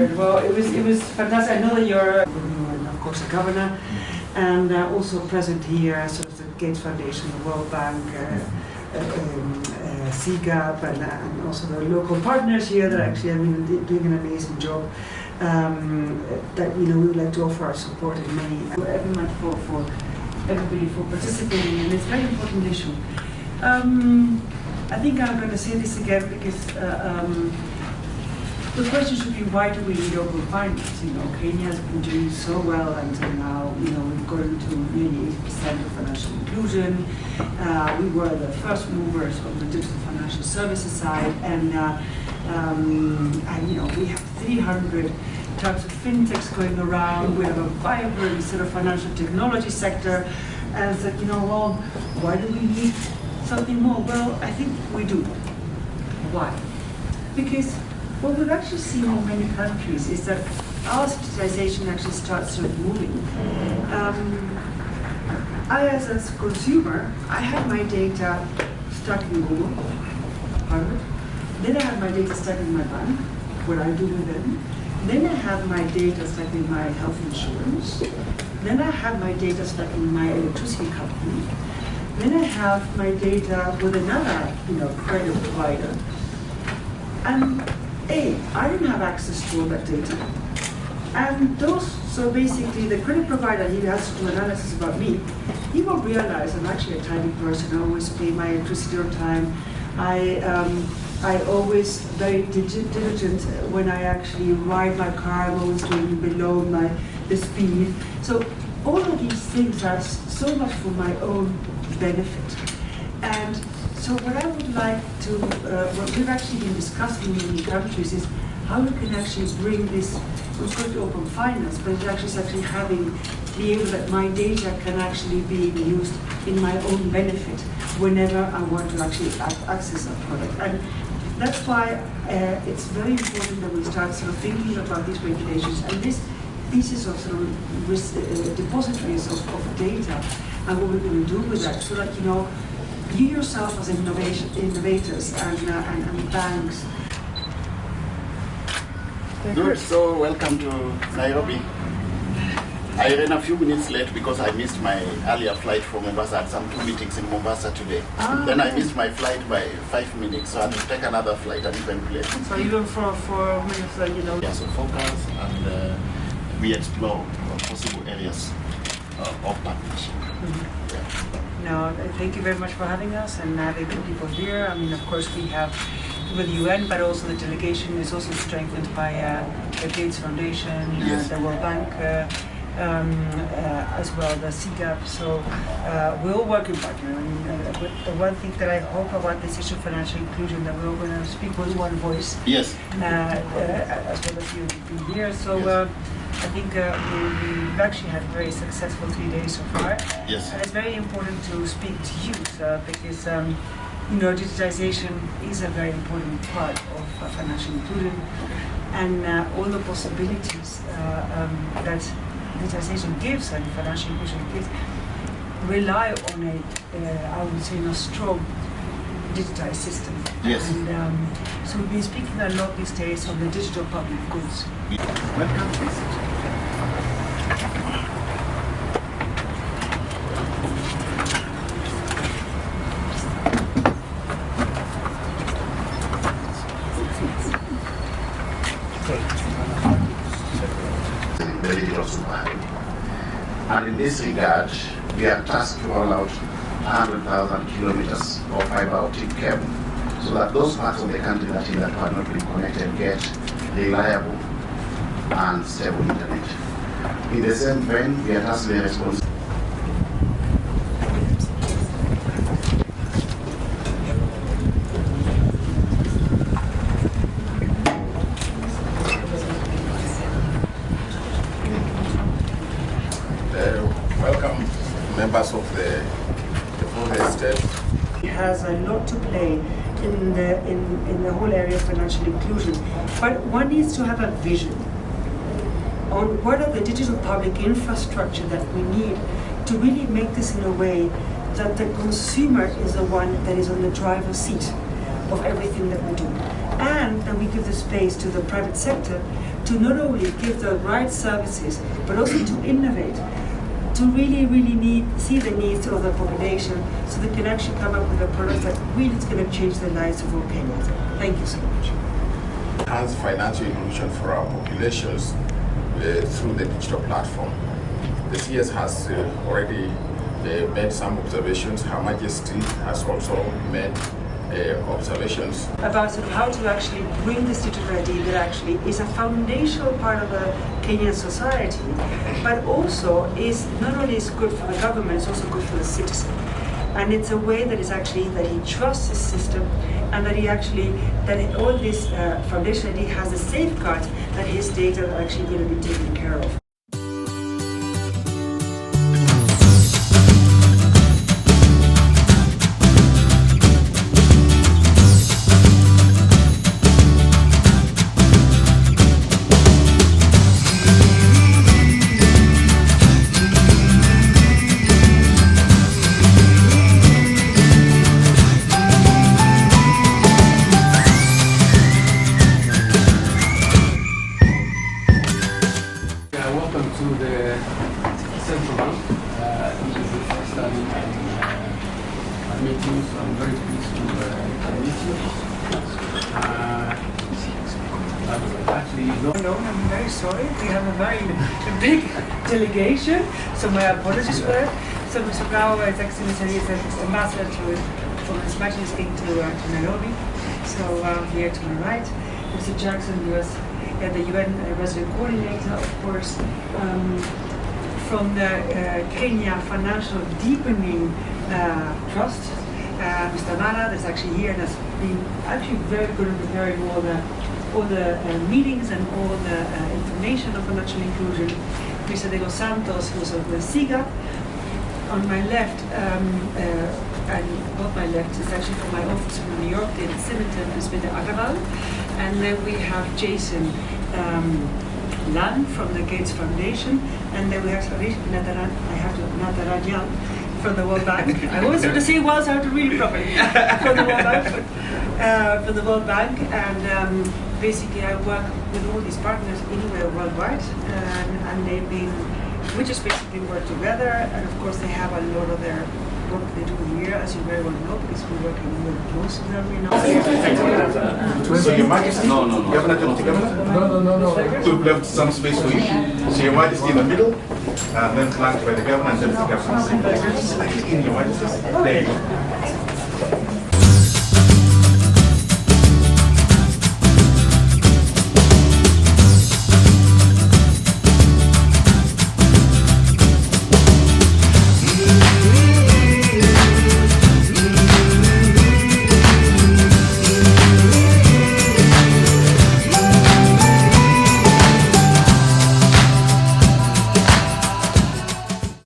pleasure. Well, it was fantastic. I know that you're, of course, a governor, and also present here, sort of the Gates Foundation, the World Bank, CGAP, and also the local partners here that actually have been doing an amazing job. That we would like to offer our support in many. Everyone for everybody for participating in this very important issue. I think I'm going to say this again because the question should be, why do we need open finance? Kenya has been doing so well until now. We've gotten to nearly 80% of financial inclusion. We were the first movers on the digital financial services side, and we have 300 types of fintechs going around. We have a vibrant sort of financial technology sector, and said, well, why do we need something more? Well, I think we do. Why? Because what we've actually seen in many countries is that our digitization actually starts sort of moving. I, as a consumer, I have my data stuck in Google, part of it. Then I have my data stuck in my bank, what I do with them. Then I have my data stuck in my health insurance. Then I have my data stuck in my electricity company. Then I have my data with another, credit provider. And I don't have access to all that data. And so basically the credit provider, he has to do analysis about me. He will realize I'm actually a tidy person. I always pay my electricity on time. I always very diligent when I actually ride my car. I'm always doing below the speed. So all of these things are so much for my own benefit. And so what I would like to, what we've actually been discussing in many countries is how we can actually bring this, we've got open finance, but it's actually be able that my data can actually be used in my own benefit whenever I want to actually access a product. And that's why it's very important that we start sort of thinking about these regulations and these pieces of sort of depositories of data and what we're going to do with that, so that you yourself as innovators and banks. Good. So welcome to Nairobi. I ran a few minutes late because I missed my earlier flight from Mombasa. I had some 2 meetings in Mombasa today. Then I missed my flight by 5 minutes, so I had to take another flight and even late. So even for minutes, Yeah, so focus and we explore possible areas of partnership. Mm-hmm. Yeah. No, thank you very much for having us and having good people here. I mean, of course, we have with the UN, but also the delegation is also strengthened by the Gates Foundation, yes. The World Bank, as well, the CGAP. So we're all working partner. But the one thing that I hope about this issue of financial inclusion, that we're all going to speak with one voice. Yes. As well as you being here. So. Yes. I think we've actually had a very successful 3 days so far. Yes. And it's very important to speak to youth because digitization is a very important part of financial inclusion, and all the possibilities that digitization gives and financial inclusion gives rely on I would say, strong digitized system. Yes. And so we've been speaking a lot these days on the digital public goods. Welcome, please. The digital superhighway. And in this regard, we are tasked to roll out 100,000 kilometers of fiber optic cable, so that those parts of the country that have not been connected get reliable and stable internet. In the same vein, we are tasked with the responsibility. Welcome, members of the state. It has a lot to play in the whole area of financial inclusion, but one needs to have a vision on what are the digital public infrastructure that we need to really make this in a way that the consumer is the one that is on the driver's seat of everything that we do, and that we we give the space to the private sector to not only give the right services, but also to innovate, to really see the needs of the population, so they can actually come up with a product that really is going to change the lives of all Kenyans. Thank you so much. Enhance financial inclusion for our populations through the digital platform. The CS has already made some observations. Her Majesty has also made observations about sort of how to actually bring this digital ID that actually is a foundational part of the Kenyan society, but also is not only is good for the government, it's also good for the citizen. And it's a way that is actually that he trusts his system, and that he actually all this foundation ID has a safeguard that his data are actually going to be taken care of. Welcome to the Central Bank. This is the first time I meet you, so I'm very pleased to meet you. Actually, No, I'm very sorry. We have a very big delegation, so my apologies for that. So Mr. Brau is actually is ambassador from His Majesty to Nairobi. So here to my right, Mr. Jackson, US. The UN resident coordinator, of course, from the Kenya Financial Deepening Trust, Mr. Mara, that's actually here and has been actually very good at preparing all the meetings and all the information on financial inclusion. Mr. De Los Santos, who's of the SIGA. On my left, and not my left, is actually from my office from New York, David Symington, and Mr. Agarwal. And then we have Jason Lan from the Gates Foundation, and then we have Natarajan from the World Bank. I always have to say well, so I have to read it properly. From the World Bank, from the World Bank, and basically I work with all these partners anywhere worldwide, and they've been. We just basically work together, and of course they have a lot of their work they do here, as you very well know, because we're working with most of them, you know. So Your Majesty, No. Governor, Deputy Governor? No. We've left some space for you. So Your Majesty in the middle, and then flanked by the Governor and Deputy Governor. In Your Majesty. There you go.